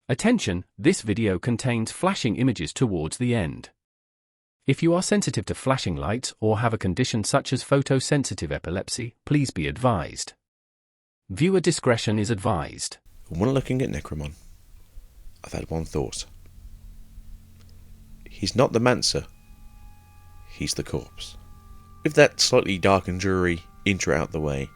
Attention, this video contains flashing images towards the end. If you are sensitive to flashing lights or have a condition such as photosensitive epilepsy, please be advised. Viewer discretion is advised. When looking at Necromon, I've had one thought. He's not the Mancer, he's the corpse. With that slightly dark and dreary intro out the way,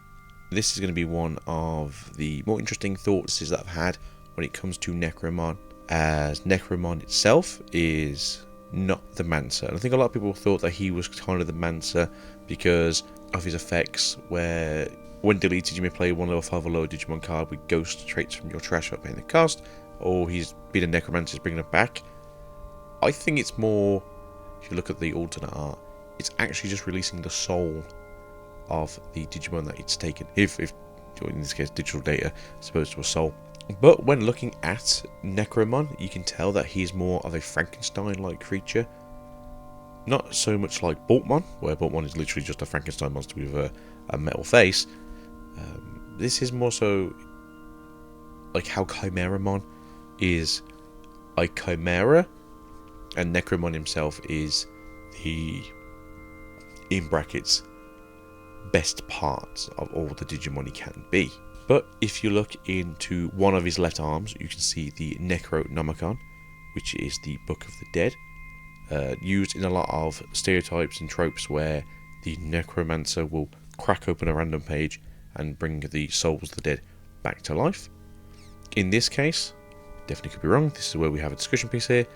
this is going to be one of the more interesting thoughts that I've had when it comes to Necromon, as Necromon itself is not the Mancer. And I think a lot of people thought that he was kind of the Mancer because of his effects, where when deleted you may play one level 5 or lower Digimon card with ghost traits from your trash up paying the cost, or he's been a Necromancer bringing it back. I think it's more, if you look at the alternate art, it's actually just releasing the soul of the Digimon that it's taken, if in this case digital data as opposed to a soul. But when looking at Necromon, you can tell that he's more of a Frankenstein-like creature. Not so much like Boltmon, where Boltmon is literally just a Frankenstein monster with a metal face. This is more so like how Chimeramon is a Chimera, and Necromon himself is the, in brackets, best parts of all the Digimon he can be. But if you look into one of his left arms, you can see the Necronomicon, which is the Book of the Dead, used in a lot of stereotypes and tropes where the Necromancer will crack open a random page and bring the souls of the dead back to life. In this case, definitely could be wrong, this is where we have a discussion piece here.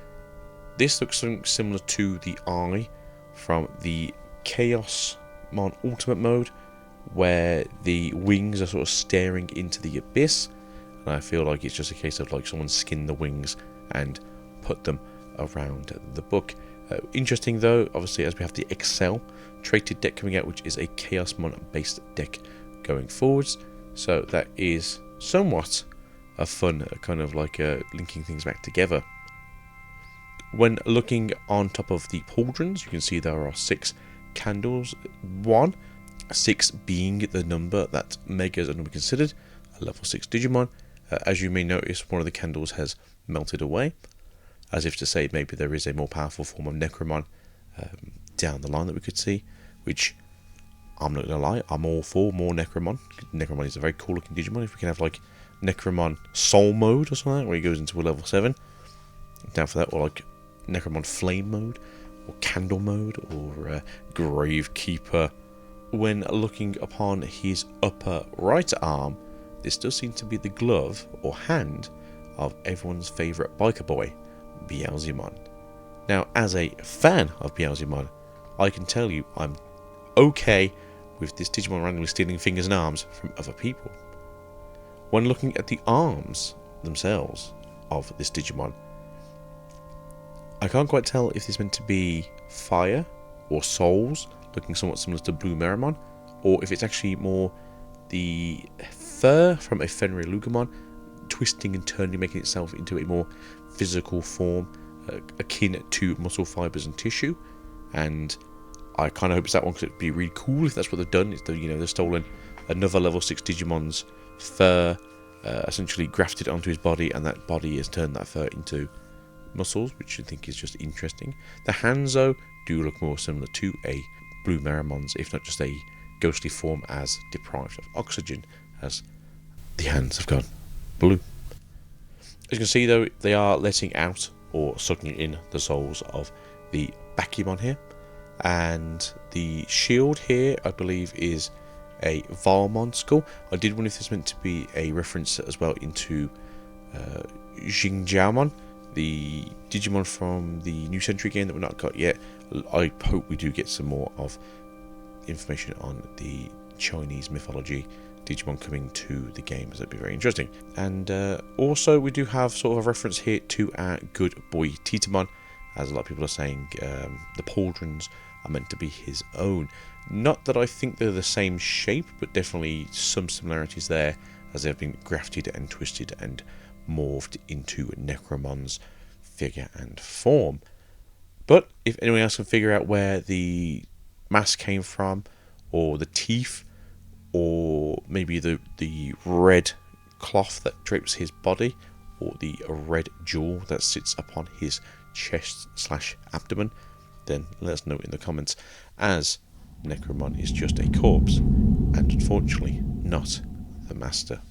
This looks something similar to the eye from the Chaosmon Ultimate mode, where the wings are sort of staring into the abyss, and I feel like it's just a case of like someone skinned the wings and put them around the book. Interesting though, obviously, as we have the Excel traded deck coming out, which is a Chaosmon based deck going forwards, so that is somewhat a fun kind of like linking things back together. When looking on top of the pauldrons, you can see there are 6 candles, 6 being the number that Megas are considered a level 6 Digimon. As you may notice, one of the candles has melted away, as if to say maybe there is a more powerful form of Necromon down the line that we could see, which I'm not going to lie, I'm all for more Necromon. Necromon is a very cool looking Digimon. If we can have like Necromon Soul mode or something, where he goes into a level 7, I'm down for that, or like Necromon Flame mode, or Candle mode, or Gravekeeper. When looking upon his upper right arm, this does seem to be the glove or hand of everyone's favourite biker boy, Beelzemon. Now, as a fan of Beelzemon, I can tell you I'm okay with this Digimon randomly stealing fingers and arms from other people. When looking at the arms themselves of this Digimon, I can't quite tell if this is meant to be fire or souls, looking somewhat similar to Blue Meramon, or if it's actually more the fur from a Fenrir-Lugamon twisting and turning, making itself into a more physical form, akin to muscle fibers and tissue. And I kind of hope it's that one, because it'd be really cool if that's what they've done. It's they've stolen another level 6 Digimon's fur, essentially grafted onto his body, and that body has turned that fur into muscles, which I think is just interesting. The hands though do look more similar to a Blue Meramon's, if not just a ghostly form as deprived of oxygen, as the hands have gone blue. As you can see though, they are letting out or sucking in the souls of the Bakimon here, and the shield here I believe is a Valmon skull. I did wonder if this meant to be a reference as well into Xingjiaomon, the Digimon from the New Century game that we've not got yet. I hope we do get some more of information on the Chinese mythology Digimon coming to the game, as that'd be very interesting. And also we do have sort of a reference here to our good boy Titamon, as a lot of people are saying the pauldrons are meant to be his own. Not that I think they're the same shape, but definitely some similarities there, as they've been grafted and twisted and morphed into Necromon's figure and form. But if anyone else can figure out where the mask came from, or the teeth, or maybe the red cloth that drapes his body, or the red jewel that sits upon his chest/abdomen, then let us know in the comments, as Necromon is just a corpse, and unfortunately not the master.